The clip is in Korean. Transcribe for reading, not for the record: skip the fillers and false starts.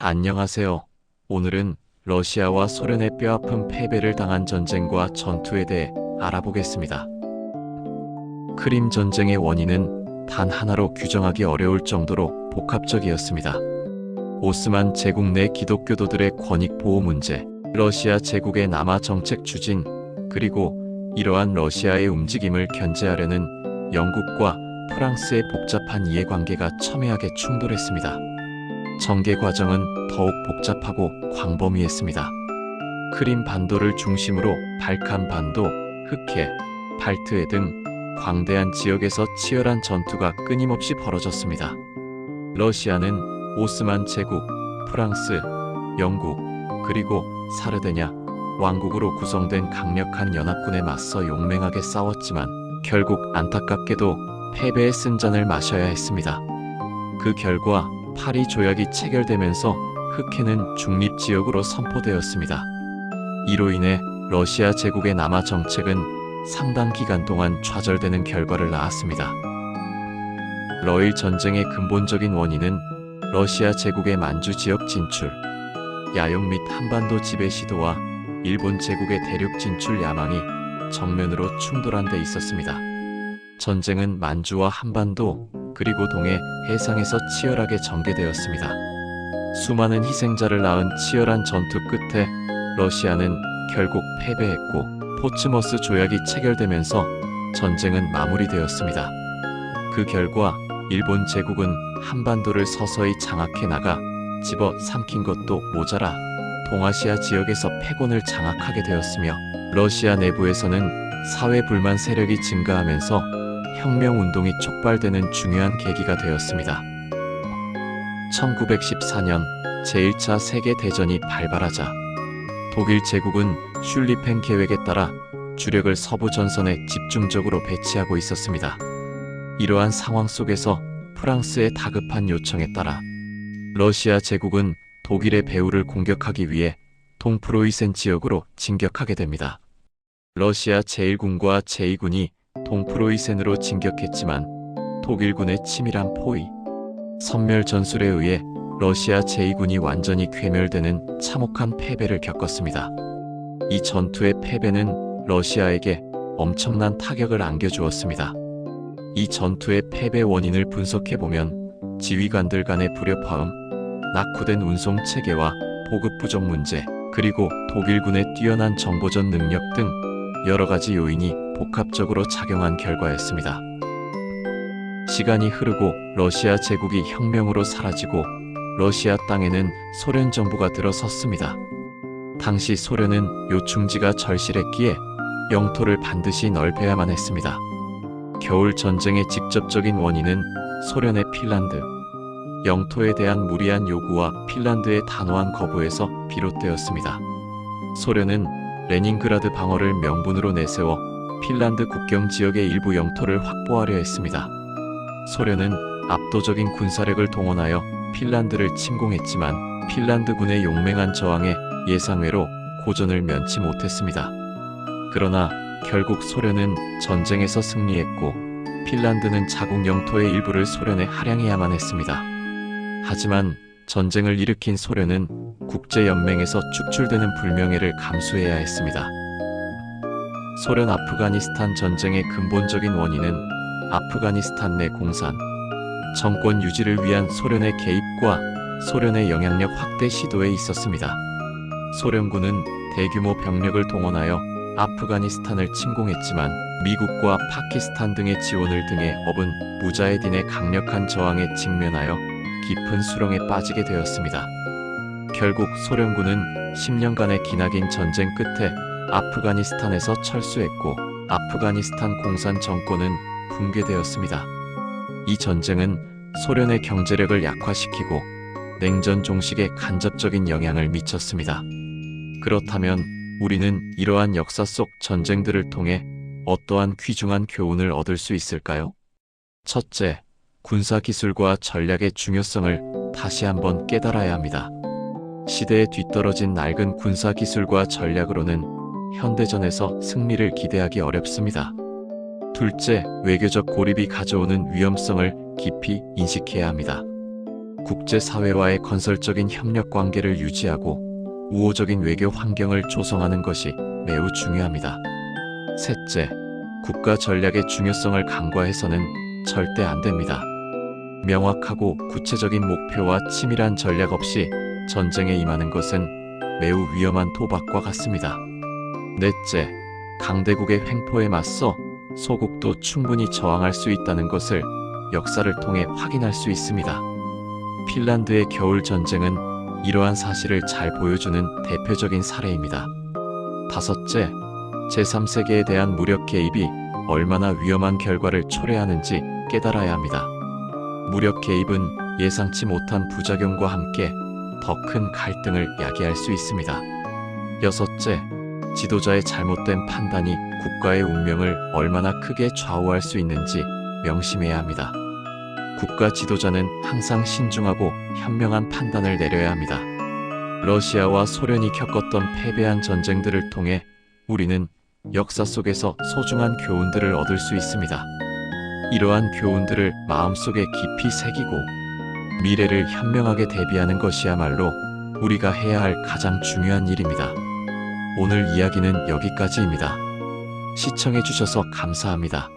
안녕하세요. 오늘은 러시아와 소련의 뼈아픈 패배를 당한 전쟁과 전투에 대해 알아보겠습니다. 크림 전쟁의 원인은 단 하나로 규정하기 어려울 정도로 복합적이었습니다. 오스만 제국 내 기독교도들의 권익 보호 문제, 러시아 제국의 남하 정책 추진, 그리고 이러한 러시아의 움직임을 견제하려는 영국과 프랑스의 복잡한 이해관계가 첨예하게 충돌했습니다. 전개 과정은 더욱 복잡하고 광범위했습니다. 크림 반도를 중심으로 발칸 반도, 흑해, 발트해 등 광대한 지역에서 치열한 전투가 끊임없이 벌어졌습니다. 러시아는 오스만 제국, 프랑스, 영국, 그리고 사르데냐 왕국으로 구성된 강력한 연합군에 맞서 용맹하게 싸웠지만 결국 안타깝게도 패배의 쓴잔을 마셔야 했습니다. 그 결과 파리 조약이 체결되면서 흑해는 중립지역으로 선포되었습니다. 이로 인해 러시아 제국의 남하 정책은 상당 기간 동안 좌절되는 결과를 낳았습니다. 러일 전쟁의 근본적인 원인은 러시아 제국의 만주 지역 진출, 야욕 및 한반도 지배 시도와 일본 제국의 대륙 진출 야망이 정면으로 충돌한 데 있었습니다. 전쟁은 만주와 한반도, 그리고 동해 해상에서 치열하게 전개되었습니다. 수많은 희생자를 낳은 치열한 전투 끝에 러시아는 결국 패배했고 포츠머스 조약이 체결되면서 전쟁은 마무리되었습니다. 그 결과 일본 제국은 한반도를 서서히 장악해 나가 집어 삼킨 것도 모자라 동아시아 지역에서 패권을 장악하게 되었으며 러시아 내부에서는 사회 불만 세력이 증가하면서 혁명운동이 촉발되는 중요한 계기가 되었습니다. 1914년 제1차 세계대전이 발발하자 독일 제국은 슐리펜 계획에 따라 주력을 서부 전선에 집중적으로 배치하고 있었습니다. 이러한 상황 속에서 프랑스의 다급한 요청에 따라 러시아 제국은 독일의 배후를 공격하기 위해 동프로이센 지역으로 진격하게 됩니다. 러시아 제1군과 제2군이 동프로이센으로 진격했지만 독일군의 치밀한 포위, 선멸 전술에 의해 러시아 제2군이 완전히 괴멸되는 참혹한 패배를 겪었습니다. 이 전투의 패배는 러시아에게 엄청난 타격을 안겨주었습니다. 이 전투의 패배 원인을 분석해보면 지휘관들 간의 불협화음, 낙후된 운송 체계와 보급 부족 문제, 그리고 독일군의 뛰어난 정보전 능력 등 여러 가지 요인이 복합적으로 작용한 결과였습니다. 시간이 흐르고 러시아 제국이 혁명으로 사라지고 러시아 땅에는 소련 정부가 들어섰습니다. 당시 소련은 요충지가 절실했기에 영토를 반드시 넓혀야만 했습니다. 겨울 전쟁의 직접적인 원인은 소련의 핀란드, 영토에 대한 무리한 요구와 핀란드의 단호한 거부에서 비롯되었습니다. 소련은 레닌그라드 방어를 명분으로 내세워 핀란드 국경 지역의 일부 영토를 확보하려 했습니다. 소련은 압도적인 군사력을 동원하여 핀란드를 침공했지만 핀란드군의 용맹한 저항에 예상외로 고전을 면치 못했습니다. 그러나 결국 소련은 전쟁에서 승리했고 핀란드는 자국 영토의 일부를 소련에 할양해야만 했습니다. 하지만 전쟁을 일으킨 소련은 국제연맹에서 축출되는 불명예를 감수해야 했습니다. 소련 아프가니스탄 전쟁의 근본적인 원인은 아프가니스탄 내 공산, 정권 유지를 위한 소련의 개입과 소련의 영향력 확대 시도에 있었습니다. 소련군은 대규모 병력을 동원하여 아프가니스탄을 침공했지만 미국과 파키스탄 등의 지원을 등에 업은 무자헤딘의 강력한 저항에 직면하여 깊은 수렁에 빠지게 되었습니다. 결국 소련군은 10년간의 기나긴 전쟁 끝에 아프가니스탄에서 철수했고 아프가니스탄 공산 정권은 붕괴되었습니다. 이 전쟁은 소련의 경제력을 약화시키고 냉전 종식에 간접적인 영향을 미쳤습니다. 그렇다면 우리는 이러한 역사 속 전쟁들을 통해 어떠한 귀중한 교훈을 얻을 수 있을까요? 첫째, 군사기술과 전략의 중요성을 다시 한번 깨달아야 합니다. 시대에 뒤떨어진 낡은 군사기술과 전략으로는 현대전에서 승리를 기대하기 어렵습니다. 둘째, 외교적 고립이 가져오는 위험성을 깊이 인식해야 합니다. 국제사회와의 건설적인 협력 관계를 유지하고 우호적인 외교 환경을 조성하는 것이 매우 중요합니다. 셋째, 국가 전략의 중요성을 간과해서는 절대 안 됩니다. 명확하고 구체적인 목표와 치밀한 전략 없이 전쟁에 임하는 것은 매우 위험한 도박과 같습니다. 넷째, 강대국의 횡포에 맞서 소국도 충분히 저항할 수 있다는 것을 역사를 통해 확인할 수 있습니다. 핀란드의 겨울 전쟁은 이러한 사실을 잘 보여주는 대표적인 사례입니다. 다섯째, 제3세계에 대한 무력 개입이 얼마나 위험한 결과를 초래하는지 깨달아야 합니다. 무력 개입은 예상치 못한 부작용과 함께 더 큰 갈등을 야기할 수 있습니다. 여섯째, 지도자의 잘못된 판단이 국가의 운명을 얼마나 크게 좌우할 수 있는지 명심해야 합니다. 국가 지도자는 항상 신중하고 현명한 판단을 내려야 합니다. 러시아와 소련이 겪었던 패배한 전쟁들을 통해 우리는 역사 속에서 소중한 교훈들을 얻을 수 있습니다. 이러한 교훈들을 마음속에 깊이 새기고 미래를 현명하게 대비하는 것이야말로 우리가 해야 할 가장 중요한 일입니다. 오늘 이야기는 여기까지입니다. 시청해주셔서 감사합니다.